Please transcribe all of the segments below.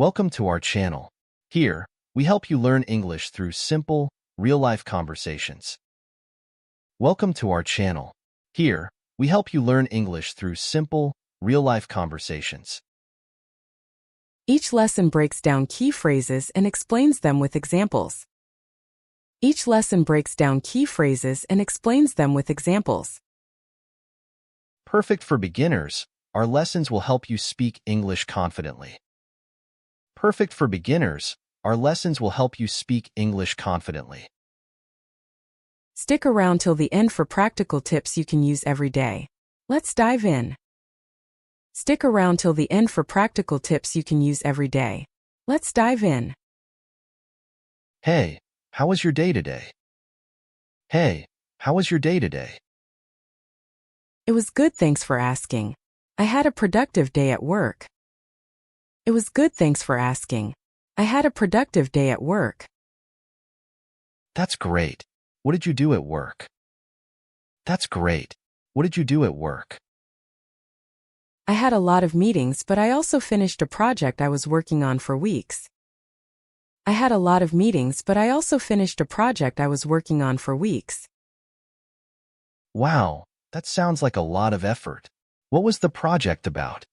Welcome to our channel. Here, we help you learn English through simple, real-life conversations. Welcome to our channel. Here, we help you learn English through simple, real-life conversations. Each lesson breaks down key phrases and explains them with examples. Each lesson breaks down key phrases and explains them with examples. Perfect for beginners, our lessons will help you speak English confidently. Perfect for beginners, our lessons will help you speak English confidently. Stick around till the end for practical tips you can use every day. Let's dive in. Stick around till the end for practical tips you can use every day. Let's dive in. Hey, how was your day today? Hey, how was your day today? It was good, thanks for asking. I had a productive day at work. It was good, thanks for asking. I had a productive day at work. That's great. What did you do at work? That's great. What did you do at work? I had a lot of meetings, but I also finished a project I was working on for weeks. I had a lot of meetings, but I also finished a project I was working on for weeks. Wow, that sounds like a lot of effort. What was the project about?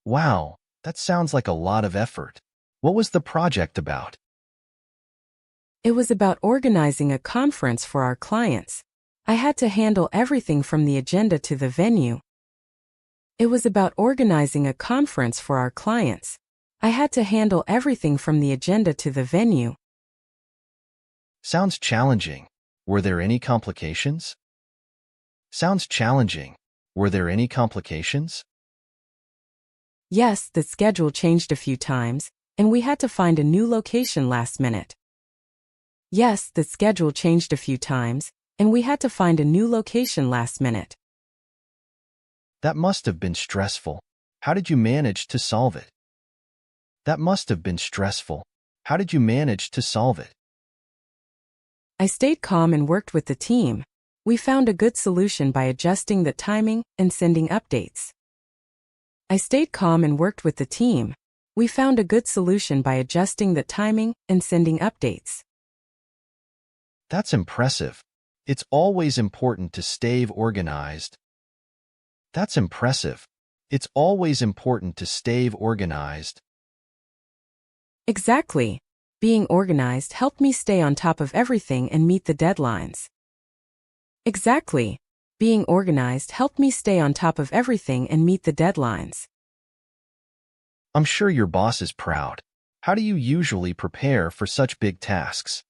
Wow, that sounds like a lot of effort. What was the project about? It was about organizing a conference for our clients. I had to handle everything from the agenda to the venue. It was about organizing a conference for our clients. I had to handle everything from the agenda to the venue. Sounds challenging. Were there any complications? Sounds challenging. Were there any complications? Yes, the schedule changed a few times, and we had to find a new location last minute. Yes, the schedule changed a few times, and we had to find a new location last minute. That must have been stressful. How did you manage to solve it? That must have been stressful. How did you manage to solve it? I stayed calm and worked with the team. We found a good solution by adjusting the timing and sending updates. I stayed calm and worked with the team. We found a good solution by adjusting the timing and sending updates. That's impressive. It's always important to stay organized. That's impressive. It's always important to stay organized. Exactly. Being organized helped me stay on top of everything and meet the deadlines. Exactly. Being organized helped me stay on top of everything and meet the deadlines. I'm sure your boss is proud. How do you usually prepare for such big tasks?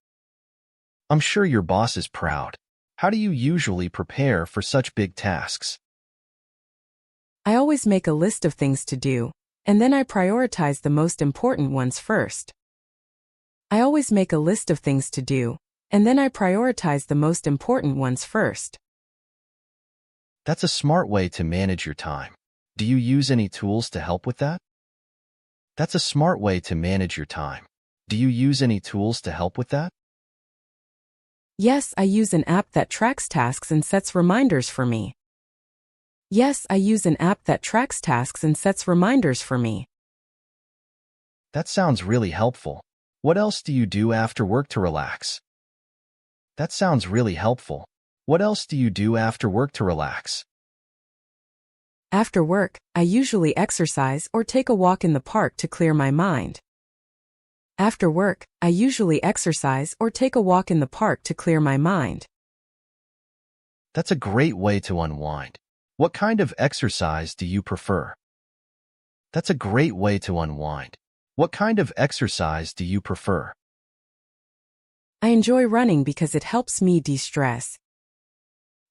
I'm sure your boss is proud. How do you usually prepare for such big tasks? I always make a list of things to do, and then I prioritize the most important ones first. I always make a list of things to do, and then I prioritize the most important ones first. That's a smart way to manage your time. Do you use any tools to help with that? That's a smart way to manage your time. Do you use any tools to help with that? Yes, I use an app that tracks tasks and sets reminders for me. Yes, I use an app that tracks tasks and sets reminders for me. That sounds really helpful. What else do you do after work to relax? That sounds really helpful. What else do you do after work to relax? After work, I usually exercise or take a walk in the park to clear my mind. After work, I usually exercise or take a walk in the park to clear my mind. That's a great way to unwind. What kind of exercise do you prefer? That's a great way to unwind. What kind of exercise do you prefer? I enjoy running because it helps me de-stress.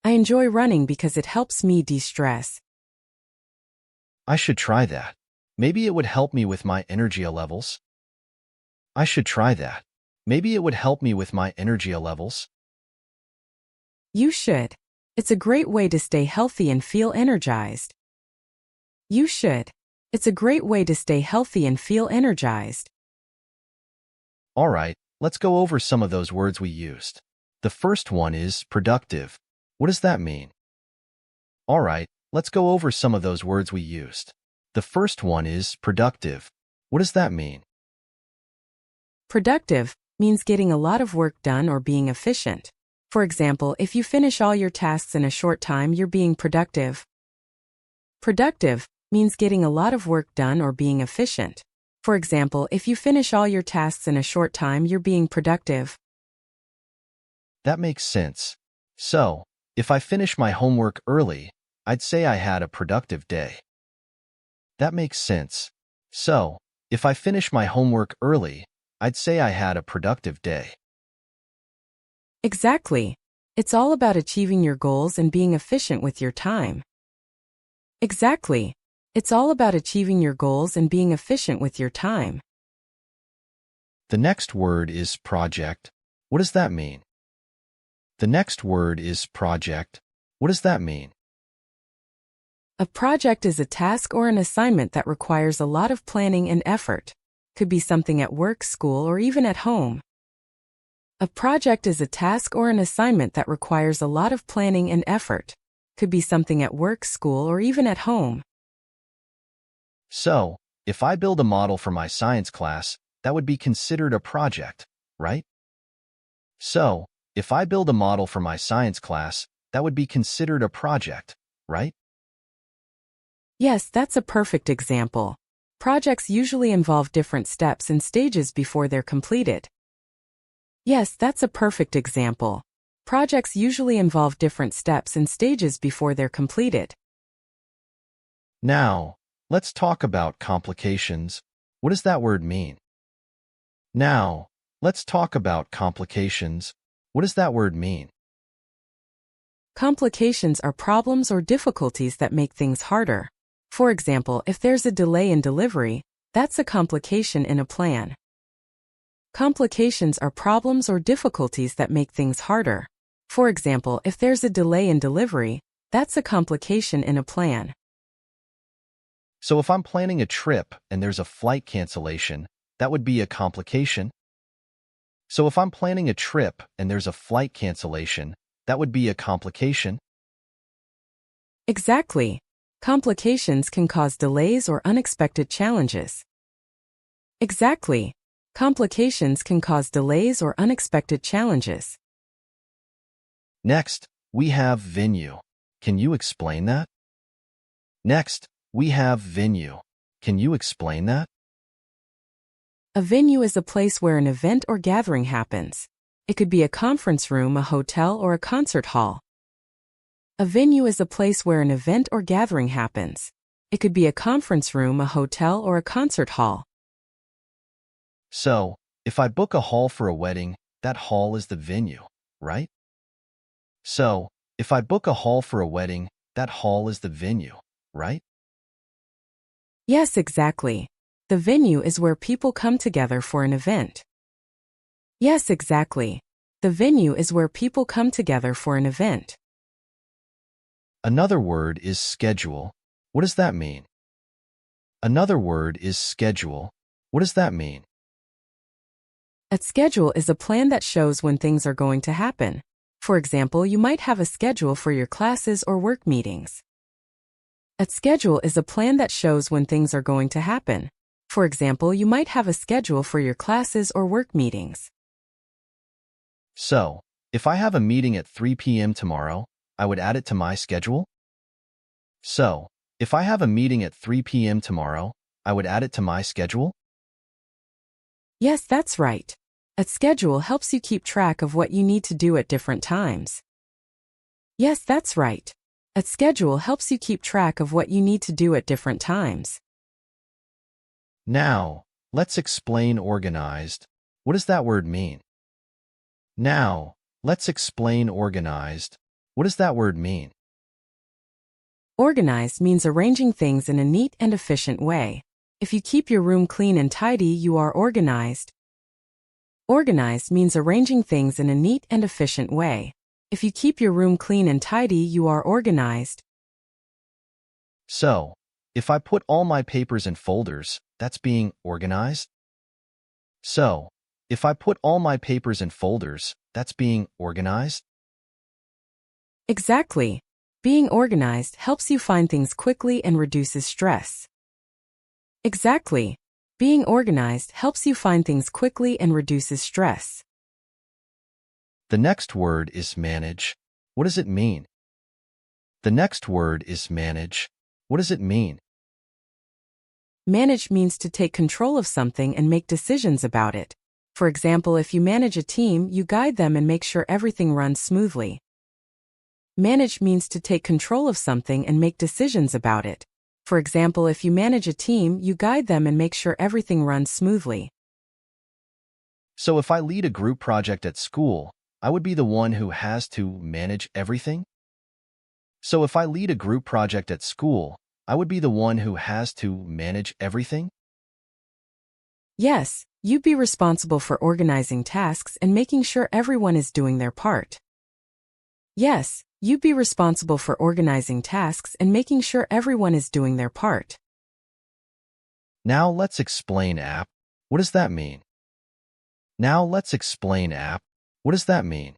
I enjoy running because it helps me de-stress. I should try that. Maybe it would help me with my energy levels. I should try that. Maybe it would help me with my energy levels. You should. It's a great way to stay healthy and feel energized. You should. It's a great way to stay healthy and feel energized. All right, let's go over some of those words we used. The first one is productive. What does that mean? All right, let's go over some of those words we used. The first one is productive. What does that mean? Productive means getting a lot of work done or being efficient. For example, if you finish all your tasks in a short time, you're being productive. Productive means getting a lot of work done or being efficient. For example, if you finish all your tasks in a short time, you're being productive. That makes sense. So, if I finish my homework early, I'd say I had a productive day. That makes sense. So, if I finish my homework early, I'd say I had a productive day. Exactly. It's all about achieving your goals and being efficient with your time. Exactly. It's all about achieving your goals and being efficient with your time. The next word is project. What does that mean? The next word is project. What does that mean? A project is a task or an assignment that requires a lot of planning and effort. Could be something at work, school, or even at home. A project is a task or an assignment that requires a lot of planning and effort. Could be something at work, school, or even at home. So, if I build a model for my science class, that would be considered a project, right? So, if I build a model for my science class, that would be considered a project, right? Yes, that's a perfect example. Projects usually involve different steps and stages before they're completed. Yes, that's a perfect example. Projects usually involve different steps and stages before they're completed. Now, let's talk about complications. What does that word mean? Now, let's talk about complications. What does that word mean? Complications are problems or difficulties that make things harder. For example, if there's a delay in delivery, that's a complication in a plan. Complications are problems or difficulties that make things harder. For example, if there's a delay in delivery, that's a complication in a plan. So if I'm planning a trip and there's a flight cancellation, that would be a complication. So if I'm planning a trip and there's a flight cancellation, that would be a complication. Exactly. Complications can cause delays or unexpected challenges. Exactly. Complications can cause delays or unexpected challenges. Next, we have venue. Can you explain that? Next, we have venue. Can you explain that? A venue is a place where an event or gathering happens. It could be a conference room, a hotel, or a concert hall. A venue is a place where an event or gathering happens. It could be a conference room, a hotel, or a concert hall. So, if I book a hall for a wedding, that hall is the venue, right? So, if I book a hall for a wedding, that hall is the venue, right? Yes, exactly. The venue is where people come together for an event. Yes, exactly. The venue is where people come together for an event. Another word is schedule. What does that mean? Another word is schedule. What does that mean? A schedule is a plan that shows when things are going to happen. For example, you might have a schedule for your classes or work meetings. A schedule is a plan that shows when things are going to happen. For example, you might have a schedule for your classes or work meetings. So, if I have a meeting at 3 p.m. tomorrow, I would add it to my schedule? So, if I have a meeting at 3 p.m. tomorrow, I would add it to my schedule? Yes, that's right. A schedule helps you keep track of what you need to do at different times. Yes, that's right. A schedule helps you keep track of what you need to do at different times. Now, let's explain organized. What does that word mean? Now, let's explain organized. What does that word mean? Organized means arranging things in a neat and efficient way. If you keep your room clean and tidy, you are organized. Organized means arranging things in a neat and efficient way. If you keep your room clean and tidy, you are organized. So, if I put all my papers in folders, that's being organized? So, if I put all my papers in folders, that's being organized? Exactly. Being organized helps you find things quickly and reduces stress. Exactly. Being organized helps you find things quickly and reduces stress. The next word is manage. What does it mean? The next word is manage. What does it mean? Manage means to take control of something and make decisions about it. For example, if you manage a team, you guide them and make sure everything runs smoothly. Manage means to take control of something and make decisions about it. For example, if you manage a team, you guide them and make sure everything runs smoothly. So if I lead a group project at school, I would be the one who has to manage everything? So if I lead a group project at school, I would be the one who has to manage everything? Yes, you'd be responsible for organizing tasks and making sure everyone is doing their part. Yes, you'd be responsible for organizing tasks and making sure everyone is doing their part. Now let's explain app. What does that mean? Now let's explain app. What does that mean?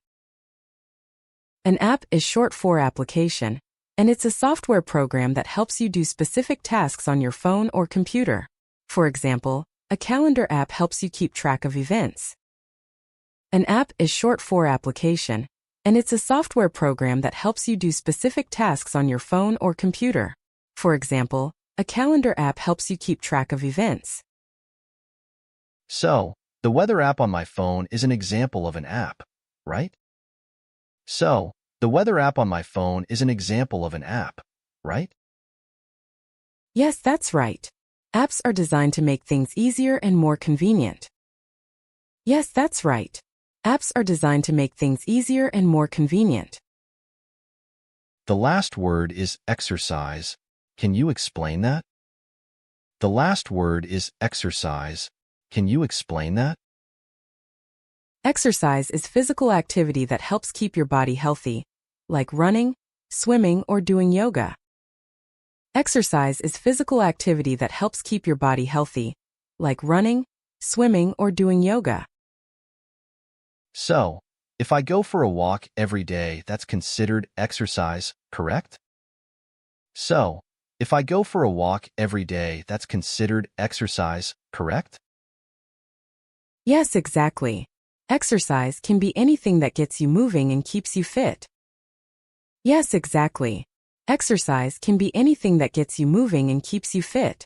An app is short for application, and it's a software program that helps you do specific tasks on your phone or computer. For example, a calendar app helps you keep track of events. An app is short for application, and it's a software program that helps you do specific tasks on your phone or computer. For example, a calendar app helps you keep track of events. So, the weather app on my phone is an example of an app, right? So, the weather app on my phone is an example of an app, right? Yes, that's right. Apps are designed to make things easier and more convenient. Yes, that's right. Apps are designed to make things easier and more convenient. The last word is exercise. Can you explain that? The last word is exercise. Can you explain that? Exercise is physical activity that helps keep your body healthy, like running, swimming, or doing yoga. Exercise is physical activity that helps keep your body healthy, like running, swimming, or doing yoga. So, if I go for a walk every day, that's considered exercise, correct? So, if I go for a walk every day, that's considered exercise, correct? Yes, exactly. Exercise can be anything that gets you moving and keeps you fit. Yes, exactly. Exercise can be anything that gets you moving and keeps you fit.